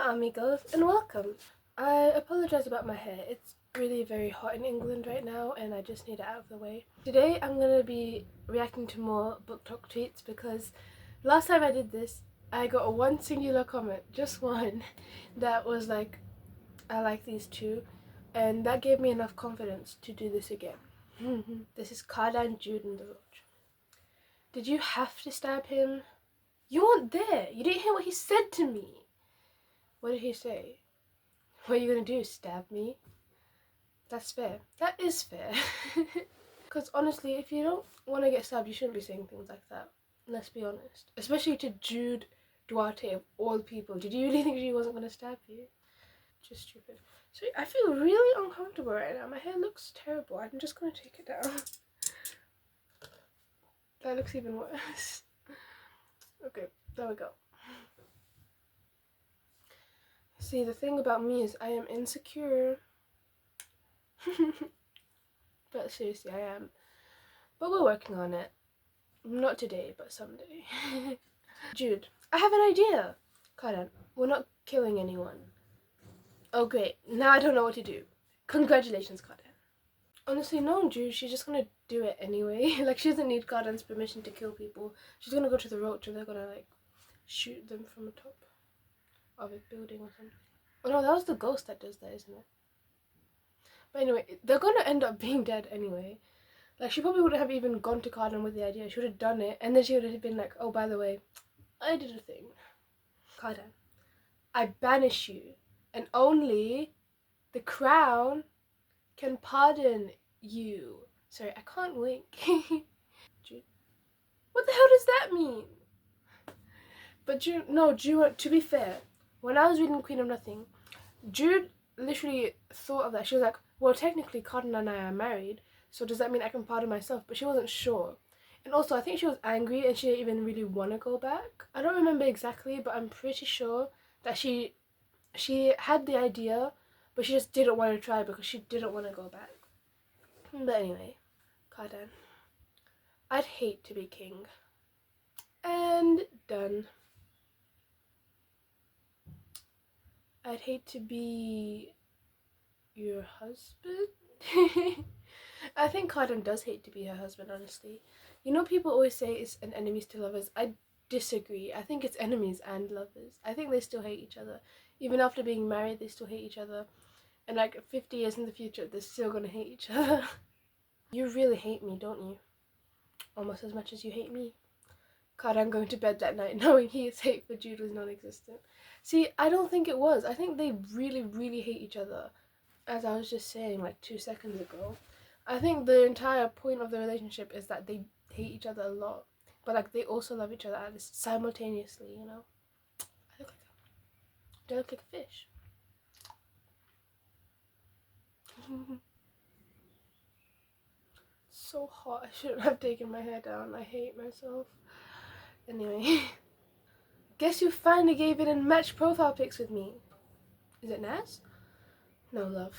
Hola amigos and welcome. I apologize about my hair. It's really very hot in England right now and I just need it out of the way. Today I'm going to be reacting to more Booktok tweets because last time I did this I got one singular comment, just one, that was like, I like these two, and that gave me enough confidence to do this again. This is Cardan Jude in the Roach. Did you have to stab him? You weren't there. You didn't hear what he said to me. What did he say? What are you gonna do, stab me? That's fair. That is fair. Because honestly, if you don't want to get stabbed, you shouldn't be saying things like that. Let's be honest. Especially to Jude Duarte of all people. Did you really think she wasn't gonna stab you? Just stupid. So I feel really uncomfortable right now. My hair looks terrible. I'm just gonna take it down. That looks even worse. Okay, there we go. See, the thing about me is I am insecure. But seriously, I am. But we're working on it. Not today, but someday. Jude, I have an idea. Karan, we're not killing anyone. Oh great, now I don't know what to do. Congratulations, Karan. Honestly, no, Jude, she's just gonna do it anyway. Like, she doesn't need Karan's permission to kill people. She's gonna go to the roach and they're gonna, like, shoot them from the top of a building or something. Oh no, that was the ghost that does that, isn't it? But anyway, they're gonna end up being dead anyway. Like, she probably wouldn't have even gone to Cardan with the idea. She would have done it, and then she would have been like, oh, by the way, I did a thing. Cardan, I banish you, and only the crown can pardon you. Sorry, I can't wink. Jude. What the hell does that mean? But Jude, no, Jude, to be fair, when I was reading Queen of Nothing, Jude literally thought of that. She was like, well, technically, Cardan and I are married, so does that mean I can pardon myself? But she wasn't sure. And also, I think she was angry and she didn't even really want to go back. I don't remember exactly, but I'm pretty sure that she had the idea, but she just didn't want to try because she didn't want to go back. But anyway, Cardan, I'd hate to be king. And done. I'd hate to be your husband. I think Cardan does hate to be her husband, honestly. You know, people always say it's an enemies to lovers. I disagree. I think it's enemies and lovers. I think they still hate each other. Even after being married, they still hate each other. And like 50 years in the future, they're still gonna hate each other. You really hate me, don't you? Almost as much as you hate me. Cardan going to bed that night knowing his hate for Jude was non-existent. See, I don't think it was. I think they really, really hate each other. As I was just saying like 2 seconds ago. I think the entire point of the relationship is that they hate each other a lot. But like they also love each other simultaneously, you know? Do I look like a fish? So hot. I shouldn't have taken my hair down. I hate myself. Anyway. Guess you finally gave it in match profile pics with me. Is it Naz? No, love.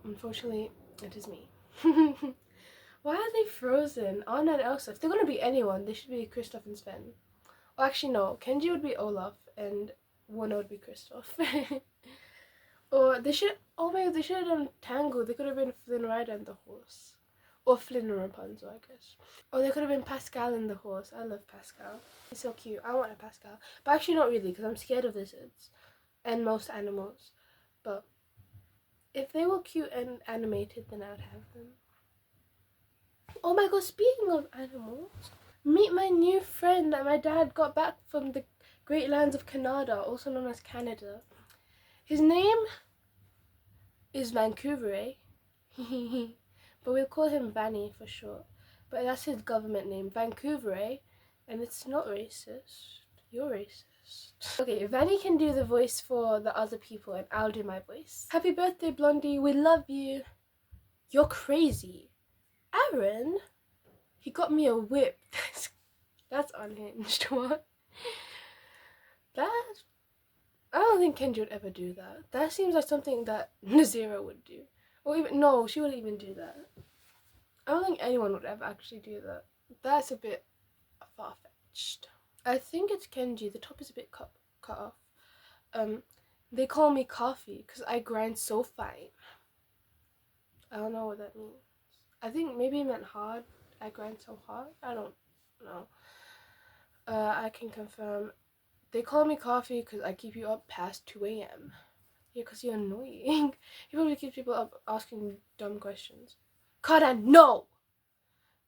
Unfortunately, it is me. Why are they frozen? Anna and Elsa. If they're gonna be anyone, they should be Kristoff and Sven. Well, actually, no. Kenji would be Olaf, and Wona would be Kristoff. Or they should. Oh my god, they should have done Tango. They could have been Flynn Rider and the horse. Or Flynn and Rapunzel, I guess. Or they could have been Pascal and the horse. I love Pascal. He's so cute. I want a Pascal. But actually, not really, because I'm scared of lizards. And most animals. But if they were cute and animated, then I would have them. Oh my god, speaking of animals, meet my new friend that my dad got back from the Great Lands of Canada, also known as Canada. His name is Vancouver, eh? But we'll call him Vanny for short. But that's his government name, Vancouver, eh? And it's not racist. You're racist. Okay, Vanny can do the voice for the other people and I'll do my voice. Happy birthday, Blondie. We love you. You're crazy. Aaron? He got me a whip. That's unhinged. What? I don't think Kendra would ever do that. That seems like something that Nazira would do. Or even, no, she wouldn't even do that. I don't think anyone would ever actually do that. That's a bit far-fetched. I think it's Kenji. The top is a bit cut off. They call me coffee because I grind so fine. I don't know what that means. I think maybe it meant hard. I grind so hard. I don't know. I can confirm. They call me coffee because I keep you up past 2 a.m. Yeah, because you're annoying. You probably keep people up asking dumb questions. Karan, no!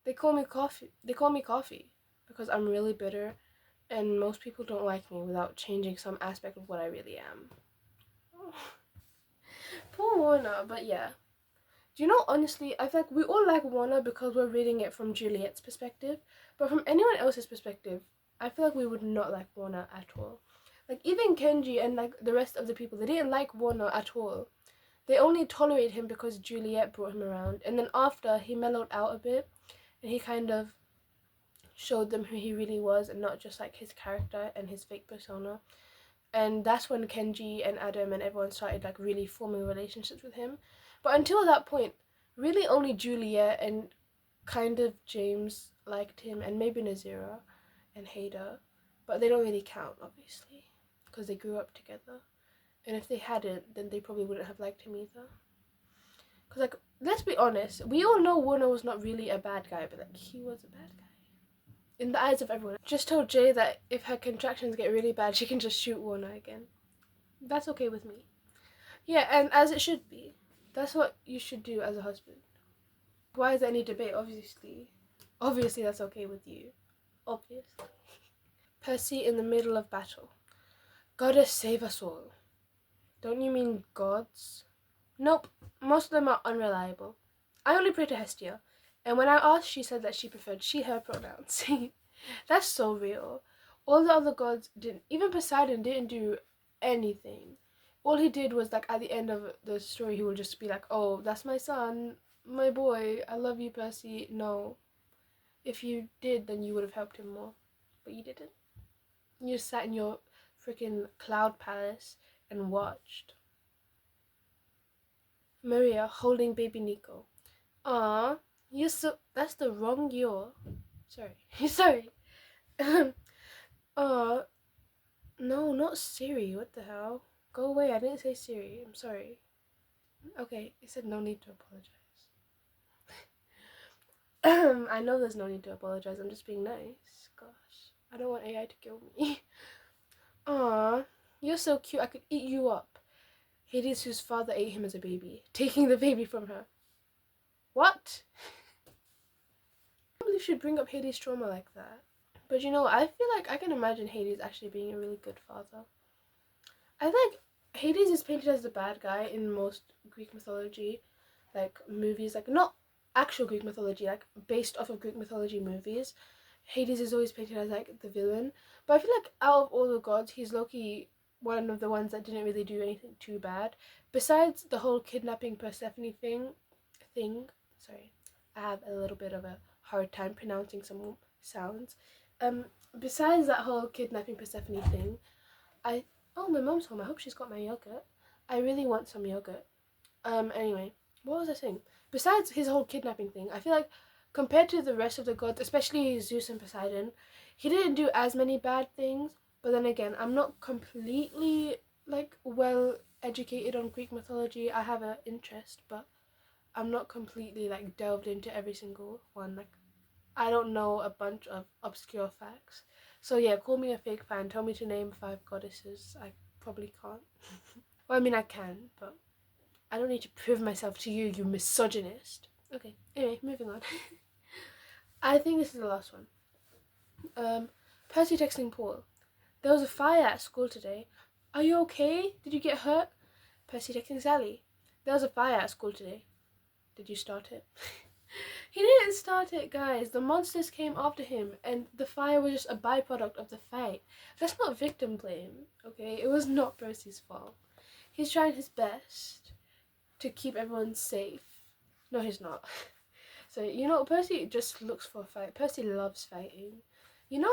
They call me coffee. They call me coffee because I'm really bitter and most people don't like me without changing some aspect of what I really am. Poor Warner, but yeah. Do you know, honestly, I feel like we all like Warner because we're reading it from Juliet's perspective, but from anyone else's perspective, I feel like we would not like Warner at all. Like, even Kenji and, like, the rest of the people, they didn't like Warner at all. They only tolerate him because Juliet brought him around, and then after, he mellowed out a bit, and he kind of showed them who he really was, and not just, like, his character and his fake persona. And that's when Kenji and Adam and everyone started, like, really forming relationships with him. But until that point, really only Juliet and kind of James liked him, and maybe Nazira and Hader, but they don't really count, obviously, because they grew up together. And if they hadn't, then they probably wouldn't have liked him either. Because, like, let's be honest, we all know Warner was not really a bad guy, but, like, he was a bad guy. In the eyes of everyone. Just told Jay that if her contractions get really bad, she can just shoot Warner again. That's okay with me. Yeah, and as it should be. That's what you should do as a husband. Why is there any debate? Obviously that's okay with you. Obviously. Percy in the middle of battle. Goddess save us all. Don't you mean gods? Nope. Most of them are unreliable. I only pray to Hestia. And when I asked, she said that she preferred she, her pronouns. That's so real. All the other gods didn't. Even Poseidon didn't do anything. All he did was, like, at the end of the story, he would just be like, oh, that's my son, my boy, I love you, Percy. No. If you did, then you would have helped him more. But you didn't. You just sat in your freaking cloud palace and watched. Maria holding baby Nico. Aww, you're so. That's the wrong year. Sorry. Sorry. Aww. No, not Siri. What the hell? Go away. I didn't say Siri. I'm sorry. Okay, it said no need to apologize. I know there's no need to apologize. I'm just being nice. Gosh. I don't want AI to kill me. Aww. You're so cute. I could eat you up. Hades, whose father ate him as a baby. Taking the baby from her. What? I can't believe she'd bring up Hades' trauma like that. But you know, I feel like I can imagine Hades actually being a really good father. I think Hades is painted as the bad guy in most Greek mythology, like movies, like not actual Greek mythology, like based off of Greek mythology movies. Hades is always painted as like the villain. But I feel like out of all the gods, he's low-key one of the ones that didn't really do anything too bad. Besides the whole kidnapping Persephone thing. Sorry, I have a little bit of a hard time pronouncing some sounds. Besides that whole kidnapping Persephone thing, oh, my mom's home. I hope she's got my yogurt. I really want some yogurt. Anyway, what was I saying? Besides his whole kidnapping thing, I feel like compared to the rest of the gods, especially Zeus and Poseidon, he didn't do as many bad things. But then again, I'm not completely, like, well educated on Greek mythology. I have an interest, but I'm not completely, like, delved into every single one. Like, I don't know a bunch of obscure facts. So yeah, call me a fake fan. Tell me to name 5 goddesses. I probably can't. Well, I mean, I can, but I don't need to prove myself to you, you misogynist. Okay, anyway, moving on. I think this is the last one. Percy texting Paul. There was a fire at school today. Are you okay? Did you get hurt? Percy texting Sally. There was a fire at school today. Did you start it? He didn't start it, guys. The monsters came after him, and the fire was just a byproduct of the fight. Let's not victim blame, okay? It was not Percy's fault. He's trying his best to keep everyone safe. No, he's not. So, you know, Percy just looks for a fight. Percy loves fighting. You know,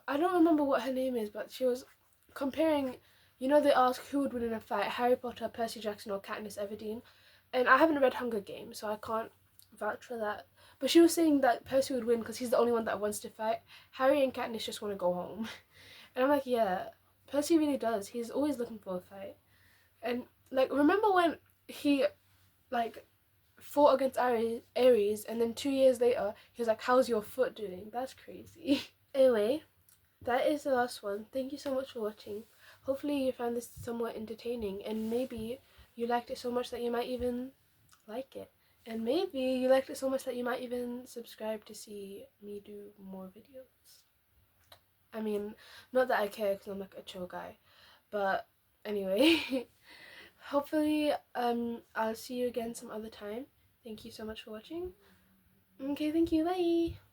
I don't remember what her name is, but she was comparing, you know, they ask who would win in a fight, Harry Potter, Percy Jackson, or Katniss Everdeen. And I haven't read Hunger Games, so I can't vouch for that. But she was saying that Percy would win because he's the only one that wants to fight. Harry and Katniss just want to go home. And I'm like, yeah, Percy really does. He's always looking for a fight. And like, remember when he like fought against Ares, and then 2 years later he was like, how's your foot doing? That's crazy. Anyway, that is the last one. Thank you so much for watching. Hopefully you found this somewhat entertaining, and maybe you liked it so much that you might even like it. And maybe you liked it so much that you might even subscribe to see me do more videos. I mean, not that I care because I'm like a chill guy. But anyway, hopefully I'll see you again some other time. Thank you so much for watching. Okay, thank you. Bye.